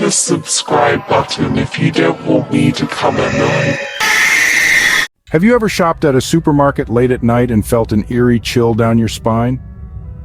the subscribe button if you don't want me to come at night. Have you ever shopped at a supermarket late at night and felt an eerie chill down your spine?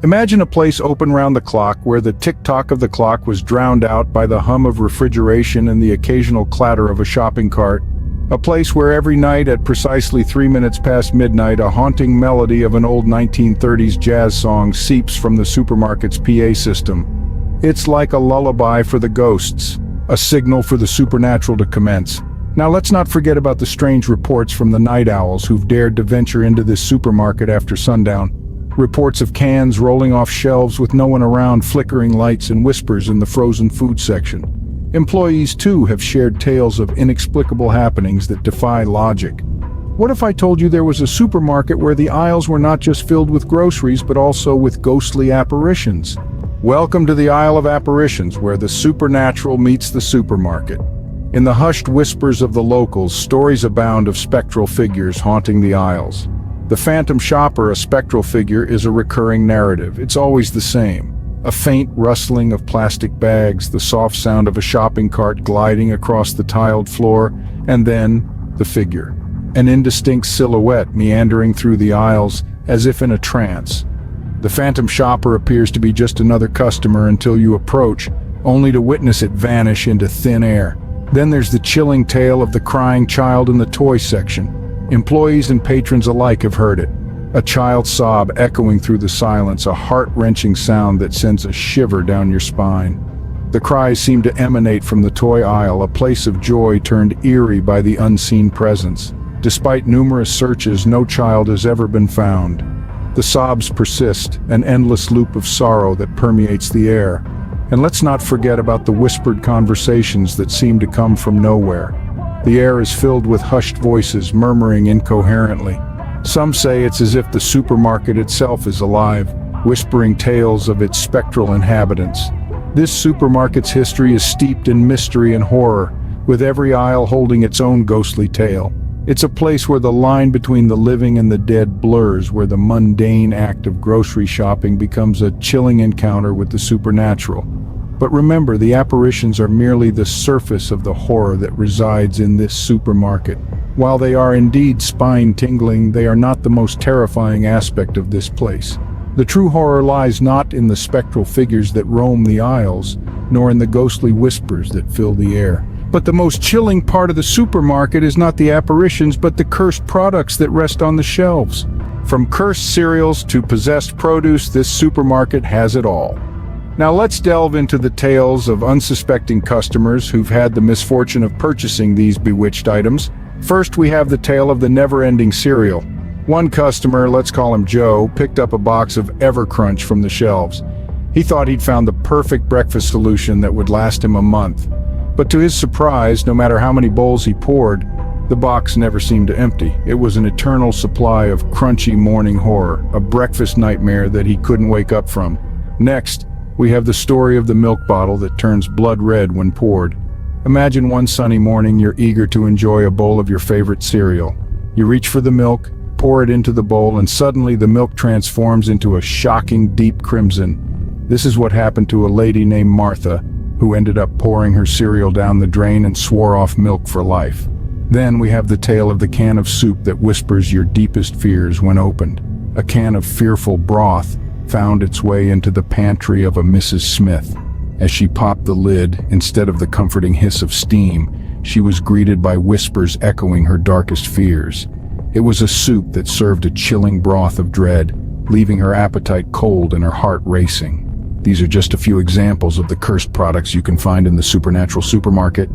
Imagine a place open round the clock where the tick-tock of the clock was drowned out by the hum of refrigeration and the occasional clatter of a shopping cart. A place where every night at precisely 3 minutes past midnight a haunting melody of an old 1930s jazz song seeps from the supermarket's PA system. It's like a lullaby for the ghosts, a signal for the supernatural to commence. Now let's not forget about the strange reports from the night owls who've dared to venture into this supermarket after sundown. Reports of cans rolling off shelves with no one around, flickering lights and whispers in the frozen food section. Employees too have shared tales of inexplicable happenings that defy logic. What if I told you there was a supermarket where the aisles were not just filled with groceries but also with ghostly apparitions? Welcome to the Isle of Apparitions, where the supernatural meets the supermarket. In the hushed whispers of the locals, stories abound of spectral figures haunting the aisles. The phantom shopper, a spectral figure, is a recurring narrative. It's always the same. A faint rustling of plastic bags, the soft sound of a shopping cart gliding across the tiled floor, and then the figure. An indistinct silhouette meandering through the aisles as if in a trance. The phantom shopper appears to be just another customer until you approach, only to witness it vanish into thin air. Then there's the chilling tale of the crying child in the toy section. Employees and patrons alike have heard it. A child's sob echoing through the silence, a heart-wrenching sound that sends a shiver down your spine. The cries seem to emanate from the toy aisle, a place of joy turned eerie by the unseen presence. Despite numerous searches, no child has ever been found. The sobs persist, an endless loop of sorrow that permeates the air. And let's not forget about the whispered conversations that seem to come from nowhere. The air is filled with hushed voices murmuring incoherently. Some say it's as if the supermarket itself is alive, whispering tales of its spectral inhabitants. This supermarket's history is steeped in mystery and horror, with every aisle holding its own ghostly tale. It's a place where the line between the living and the dead blurs, where the mundane act of grocery shopping becomes a chilling encounter with the supernatural. But remember, the apparitions are merely the surface of the horror that resides in this supermarket. While they are indeed spine-tingling, they are not the most terrifying aspect of this place. The true horror lies not in the spectral figures that roam the aisles, nor in the ghostly whispers that fill the air. But the most chilling part of the supermarket is not the apparitions, but the cursed products that rest on the shelves. From cursed cereals to possessed produce, this supermarket has it all. Now let's delve into the tales of unsuspecting customers who've had the misfortune of purchasing these bewitched items. First, we have the tale of the never-ending cereal. One customer, let's call him Joe, picked up a box of Evercrunch from the shelves. He thought he'd found the perfect breakfast solution that would last him a month. But to his surprise, no matter how many bowls he poured, the box never seemed to empty. It was an eternal supply of crunchy morning horror, a breakfast nightmare that he couldn't wake up from. Next, we have the story of the milk bottle that turns blood red when poured. Imagine one sunny morning you're eager to enjoy a bowl of your favorite cereal. You reach for the milk, pour it into the bowl, and suddenly the milk transforms into a shocking deep crimson. This is what happened to a lady named Martha, who ended up pouring her cereal down the drain and swore off milk for life. Then we have the tale of the can of soup that whispers your deepest fears when opened. A can of fearful broth found its way into the pantry of a Mrs. Smith. As she popped the lid, instead of the comforting hiss of steam, she was greeted by whispers echoing her darkest fears. It was a soup that served a chilling broth of dread, leaving her appetite cold and her heart racing. These are just a few examples of the cursed products you can find in the supernatural supermarket.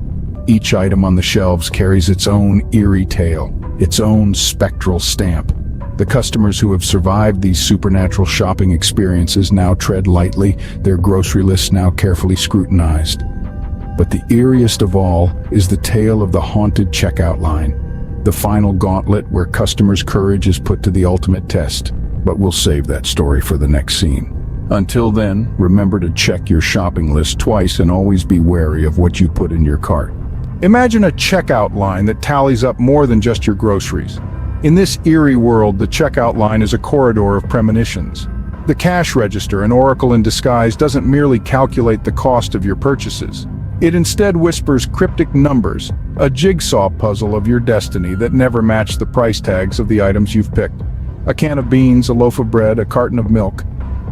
Each item on the shelves carries its own eerie tale, its own spectral stamp. The customers who have survived these supernatural shopping experiences now tread lightly, their grocery lists now carefully scrutinized. But the eeriest of all is the tale of the haunted checkout line, the final gauntlet where customers' courage is put to the ultimate test. But we'll save that story for the next scene. Until then, remember to check your shopping list twice and always be wary of what you put in your cart. Imagine a checkout line that tallies up more than just your groceries. In this eerie world, the checkout line is a corridor of premonitions. The cash register, an oracle in disguise, doesn't merely calculate the cost of your purchases. It instead whispers cryptic numbers, a jigsaw puzzle of your destiny that never match the price tags of the items you've picked. A can of beans, a loaf of bread, a carton of milk.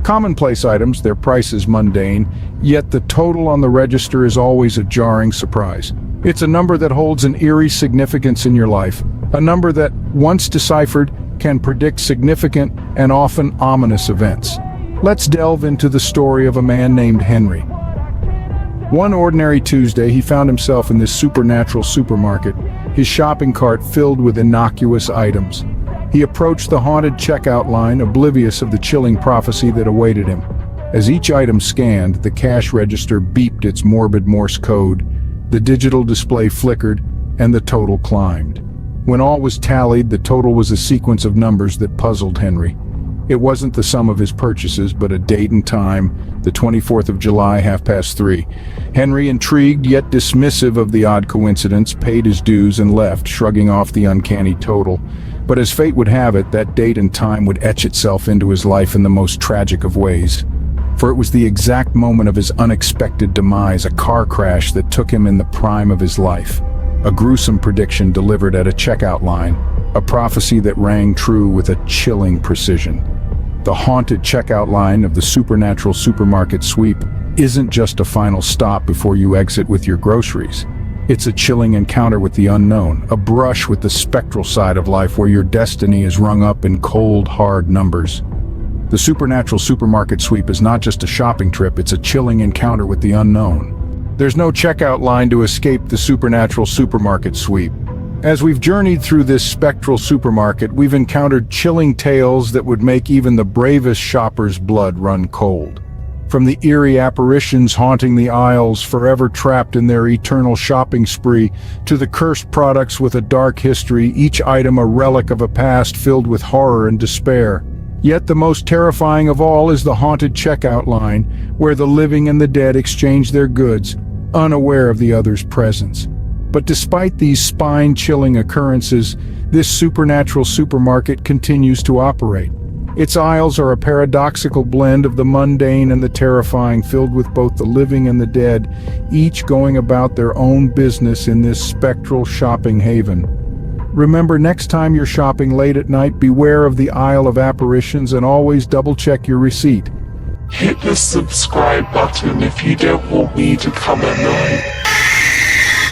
Commonplace items, their price is mundane, yet the total on the register is always a jarring surprise. It's a number that holds an eerie significance in your life, a number that, once deciphered, can predict significant and often ominous events. Let's delve into the story of a man named Henry. One ordinary Tuesday, he found himself in this supernatural supermarket, his shopping cart filled with innocuous items. He approached the haunted checkout line, oblivious of the chilling prophecy that awaited him. As each item scanned, the cash register beeped its morbid Morse code, the digital display flickered, and the total climbed. When all was tallied, the total was a sequence of numbers that puzzled Henry. It wasn't the sum of his purchases, but a date and time, the 24th of July, 3:30. Henry, intrigued yet dismissive of the odd coincidence, paid his dues and left, shrugging off the uncanny total. But as fate would have it, that date and time would etch itself into his life in the most tragic of ways. For it was the exact moment of his unexpected demise, a car crash that took him in the prime of his life. A gruesome prediction delivered at a checkout line, a prophecy that rang true with a chilling precision. The haunted checkout line of the supernatural supermarket sweep isn't just a final stop before you exit with your groceries. It's a chilling encounter with the unknown, a brush with the spectral side of life where your destiny is rung up in cold, hard numbers. The supernatural supermarket sweep is not just a shopping trip, it's a chilling encounter with the unknown. There's no checkout line to escape the supernatural supermarket sweep. As we've journeyed through this spectral supermarket, we've encountered chilling tales that would make even the bravest shopper's blood run cold. From the eerie apparitions haunting the aisles, forever trapped in their eternal shopping spree, to the cursed products with a dark history, each item a relic of a past filled with horror and despair. Yet the most terrifying of all is the haunted checkout line, where the living and the dead exchange their goods, unaware of the other's presence. But despite these spine-chilling occurrences, this supernatural supermarket continues to operate. Its aisles are a paradoxical blend of the mundane and the terrifying, filled with both the living and the dead, each going about their own business in this spectral shopping haven. Remember, next time you're shopping late at night, beware of the Aisle of Apparitions and always double-check your receipt. Hit the subscribe button if you don't want me to come at night.